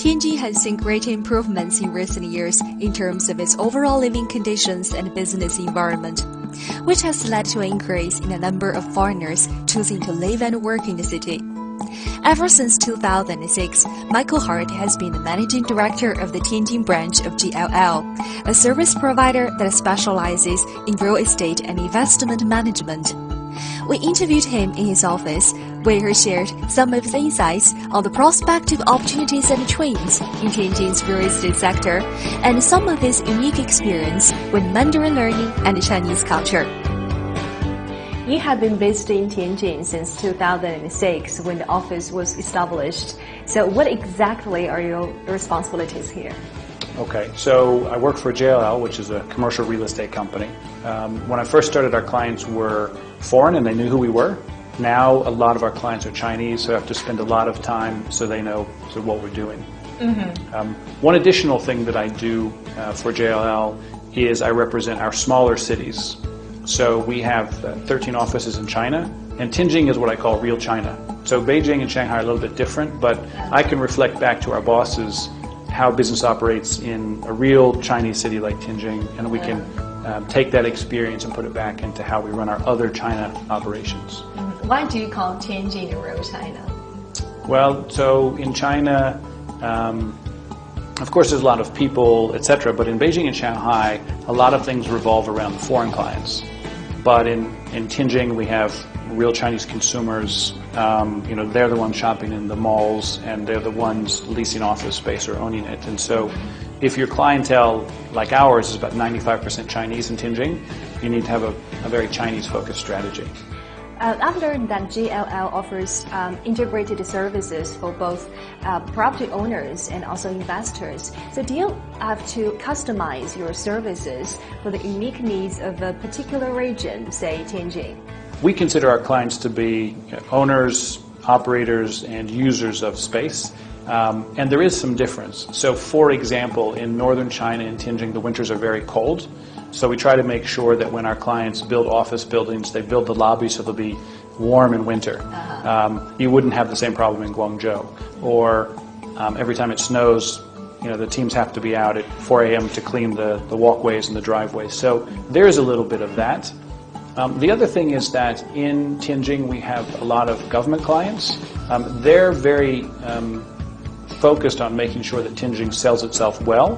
Tianjin has seen great improvements in recent years in terms of its overall living conditions and business environment, which has led to an increase in the number of foreigners choosing to live and work in the city. Ever since 2006, Michael Hart has been the managing director of the Tianjin branch of GLL, a service provider that specializes in real estate and investment management. We interviewed him in his office, where he shared some of his insights on the prospective opportunities and trends in Tianjin's real estate sector, and some of his unique experience with Mandarin learning and Chinese culture. You have been based in Tianjin since 2006 when the office was established. So what exactly are your responsibilities here? Okay, so I work for JLL, which is a commercial real estate company. When I first started, our clients were foreign and they knew who we were. Now a lot of our clients are Chinese, so I have to spend a lot of time so they know what we're doing. One additional thing that I do for JLL is I represent our smaller cities. So we have 13 offices in China, and Tianjin is what I call real China. So Beijing and Shanghai are a little bit different, but I can reflect back to our bosses how business operates in a real Chinese city like Tianjin, and we can take that experience and put it back into how we run our other China operations. Why do you call Tianjin real China? Well, so in China, of course there's a lot of people, etc., but in Beijing and Shanghai, a lot of things revolve around foreign clients. But in Tianjin, we have real Chinese consumers. They're the ones shopping in the malls, and they're the ones leasing office space or owning it. And so if your clientele, like ours, is about 95% Chinese in Tianjin, you need to have a very Chinese-focused strategy. I've learned that JLL offers integrated services for both property owners and also investors. So do you have to customize your services for the unique needs of a particular region, say Tianjin? We consider our clients to be owners, operators, and users of space. And there is some difference. So for example, in northern China, in Tianjin, the winters are very cold. So we try to make sure that when our clients build office buildings, they build the lobby so they'll be warm in winter. You wouldn't have the same problem in Guangzhou. Or every time it snows, the teams have to be out at 4 a.m. to clean the walkways and the driveways. So there's a little bit of that. The other thing is that in Tianjin we have a lot of government clients. They're very focused on making sure that Tianjin sells itself well.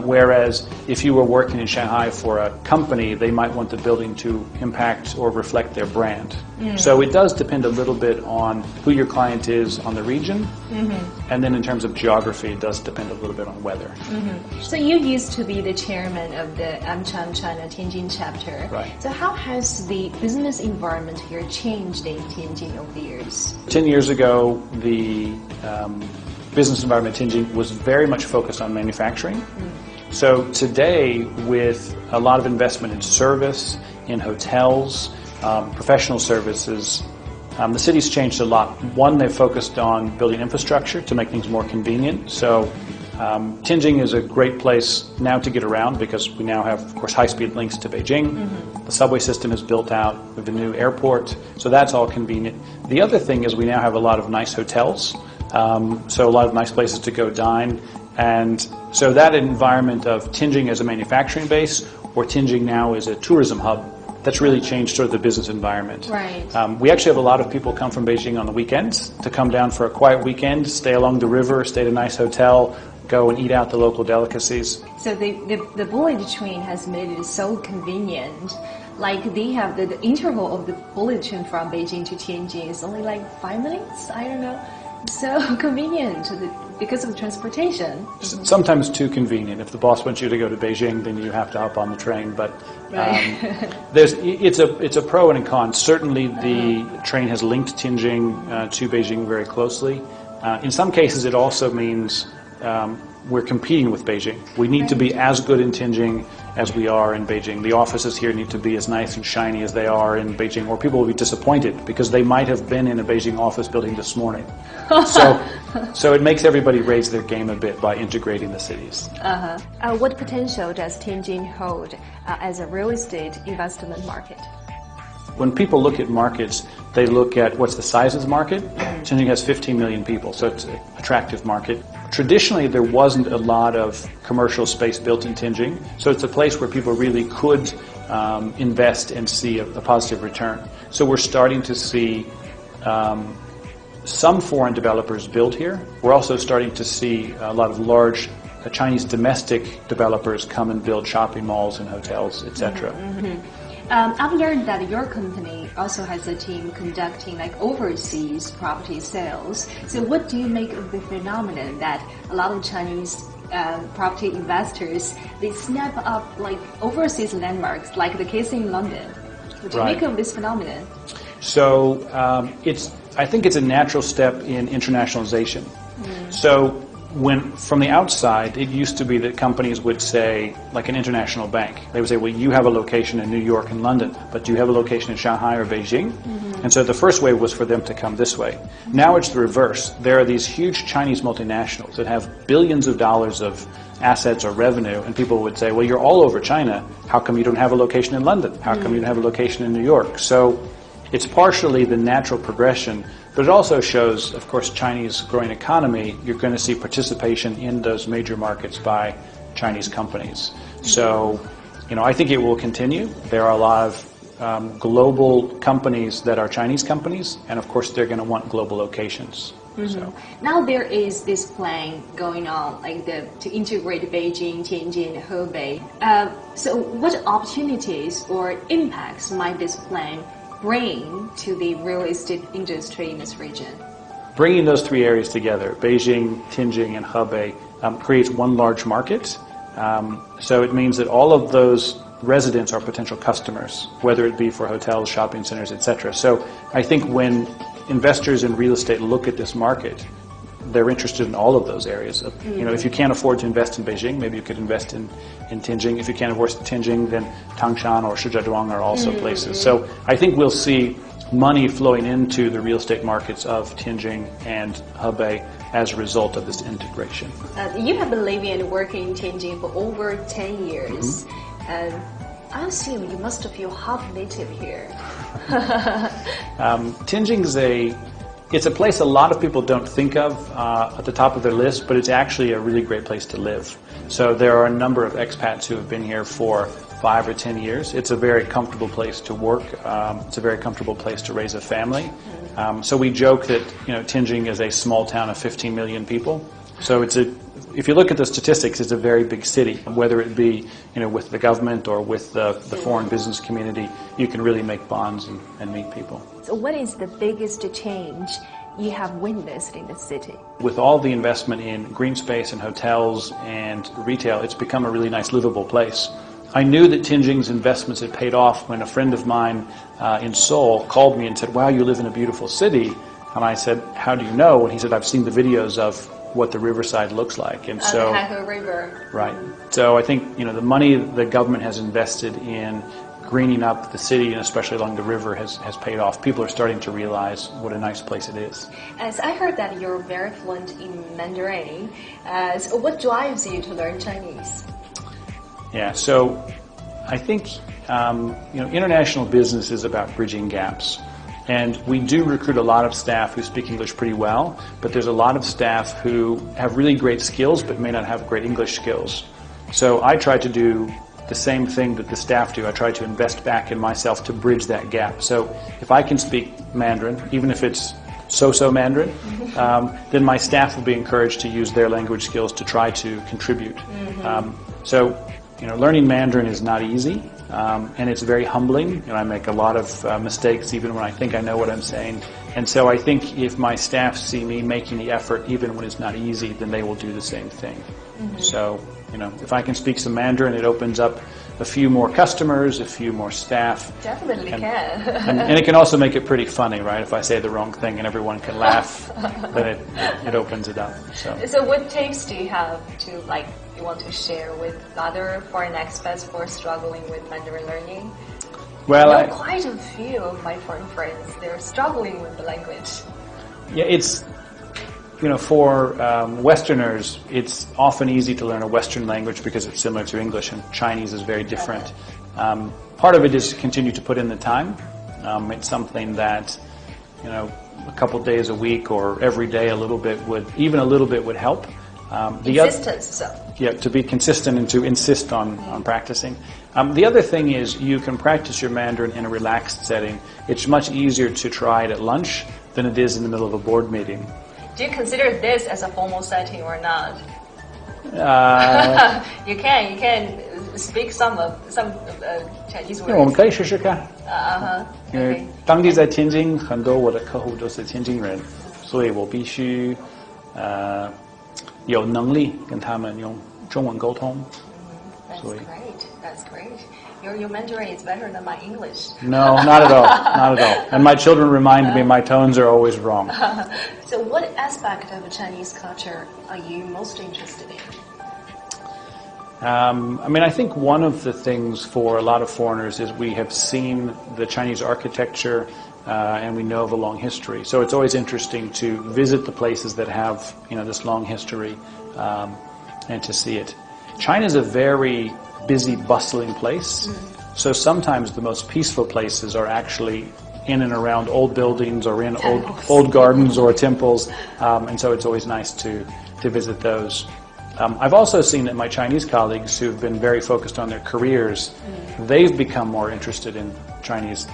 Whereas if you were working in Shanghai for a company, they might want the building to impact or reflect their brand. So it does depend a little bit on who your client is on the region, and then in terms of geography, it does depend a little bit on weather. So you used to be the chairman of the AmCham China Tianjin chapter. Right. So how has the business environment here changed in Tianjin over the years? 10 years ago, the business environment in Tianjin was very much focused on manufacturing. So today, with a lot of investment in service, in hotels, professional services, the city's changed a lot. One, they've focused on building infrastructure to make things more convenient. So Tianjin is a great place now to get around because we now have, of course, high-speed links to Beijing. The subway system is built out with the new airport, so that's all convenient. The other thing is we now have a lot of nice hotels. So a lot of nice places to go dine, and so that environment of Tianjin as a manufacturing base or Tianjin now as a tourism hub, that's really changed sort of the business environment. Right. We actually have a lot of people come from Beijing on the weekends to come down for a quiet weekend, stay along the river, stay at a nice hotel, go and eat out the local delicacies. So the bullet train has made it so convenient. Like they have the interval of the bullet train from Beijing to Tianjin is only like 5 minutes, I don't know. So convenient because of the transportation. Sometimes too convenient. If the boss wants you to go to Beijing, then you have to hop on the train. But it's a pro and a con. Certainly, the train has linked Tianjin to Beijing very closely. In some cases, it also means we're competing with Beijing. We need to be as good in Tianjin as we are in Beijing. The offices here need to be as nice and shiny as they are in Beijing, or people will be disappointed because they might have been in a Beijing office building this morning. So it makes everybody raise their game a bit by integrating the cities. What potential does Tianjin hold as a real estate investment market? When people look at markets, they look at what's the size of the market. Tianjin has 15 million people, so it's an attractive market. traditionally there wasn't a lot of commercial space built in Tianjin, so it's a place where people really could invest and see a positive return. So we're starting to see some foreign developers build here. We're also starting to see a lot of large Chinese domestic developers come and build shopping malls and hotels, etc. I've learned that your company also has a team conducting like overseas property sales. So what do you make of the phenomenon that a lot of Chinese property investors, they snap up like overseas landmarks, like the case in London? What do you make of this phenomenon? So I think it's a natural step in internationalization. So from the outside, it used to be that companies would say, like an international bank, they would say, well, you have a location in New York and London, but do you have a location in Shanghai or Beijing? And so the first wave was for them to come this way. Now it's the reverse. There are these huge Chinese multinationals that have billions of dollars of assets or revenue, and people would say, well, you're all over China. How come you don't have a location in London? How come you don't have a location in New York? So it's partially the natural progression, but it also shows, of course, Chinese growing economy. You're going to see participation in those major markets by Chinese companies. So, I think it will continue. There are a lot of global companies that are Chinese companies, and of course, they're going to want global locations. So. Now there is this plan going on, like to integrate Beijing, Tianjin, Hebei. So, what opportunities or impacts might this plan bring to the real estate industry in this region? Bringing those three areas together, Beijing, Tianjin, and Hebei, creates one large market. So it means that all of those residents are potential customers, whether it be for hotels, shopping centers, etc. So I think when investors in real estate look at this market, they're interested in all of those areas. If you can't afford to invest in Beijing, maybe you could invest in Tianjin. If you can't afford Tianjin, then Tangshan or Shijiazhuang are also places. So I think we'll see money flowing into the real estate markets of Tianjin and Hebei as a result of this integration. You have been living and working in Tianjin for over 10 years. I assume you must feel half native here. Tianjin it's a place a lot of people don't think of at the top of their list, but it's actually a really great place to live. So there are a number of expats who have been here for 5 or 10 years. It's a very comfortable place to work. It's a very comfortable place to raise a family. So we joke that Tianjin is a small town of 15 million people. So if you look at the statistics, it's a very big city. Whether it be with the government or with the foreign business community, you can really make bonds and meet people. So what is the biggest change you have witnessed in the city? With all the investment in green space and hotels and retail, it's become a really nice livable place. I knew that Tianjin's investments had paid off when a friend of mine in Seoul called me and said, wow, you live in a beautiful city. And I said, how do you know? And he said, I've seen the videos of what the riverside looks like. And so, the Haihe River. Right. So I think the money the government has invested in greening up the city, and especially along the river, has paid off. People are starting to realize what a nice place it is. As I heard that you're very fluent in Mandarin, so what drives you to learn Chinese? Yeah, so I think international business is about bridging gaps. And we do recruit a lot of staff who speak English pretty well, but there's a lot of staff who have really great skills but may not have great English skills. So I try to do the same thing that the staff do. I try to invest back in myself to bridge that gap. So if I can speak Mandarin, even if it's so-so Mandarin, then my staff will be encouraged to use their language skills to try to contribute. So learning Mandarin is not easy. And it's very humbling, and I make a lot of mistakes even when I think I know what I'm saying. And so I think if my staff see me making the effort even when it's not easy, then they will do the same thing. So, if I can speak some Mandarin, it opens up a few more customers, a few more staff. Definitely can. and it can also make it pretty funny, right? If I say the wrong thing and everyone can laugh, then it opens it up. So what tips do you have to you want to share with other foreign expats who are struggling with Mandarin learning? Well, I know quite a few of my foreign friends, they're struggling with the language. Yeah, it's for Westerners, it's often easy to learn a Western language because it's similar to English, and Chinese is very different. Part of it is to continue to put in the time. It's something that, a couple days a week or every day a little bit would help. Insistence, so. Yeah, to be consistent and to insist on practicing. The other thing is you can practice your Mandarin in a relaxed setting. It's much easier to try it at lunch than it is in the middle of a board meeting. Do you consider this as a formal setting or not? You can speak some Chinese words. 我们可以试试看。因为 Okay. 当地在天津，很多我的客户都是天津人，所以我必须有能力跟他们用中文沟通。That's great. That's great. Your Mandarin is better than my English. No, not at all. Not at all. And my children remind me my tones are always wrong. So what aspect of Chinese culture are you most interested in? I think one of the things for a lot of foreigners is we have seen the Chinese architecture and we know of a long history. So it's always interesting to visit the places that have, this long history and to see it. China is a very busy, bustling place. So sometimes the most peaceful places are actually in and around old buildings or in old gardens or temples. And so it's always nice to visit those. I've also seen that my Chinese colleagues who've been very focused on their careers, they've become more interested in Chinese,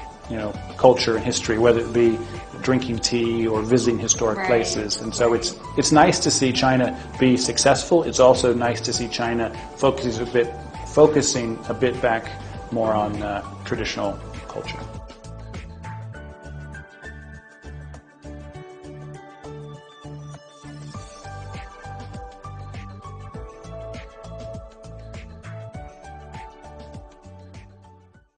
culture and history, whether it be drinking tea or visiting historic places. And so it's nice to see China be successful. It's also nice to see China focusing a bit back more on traditional culture.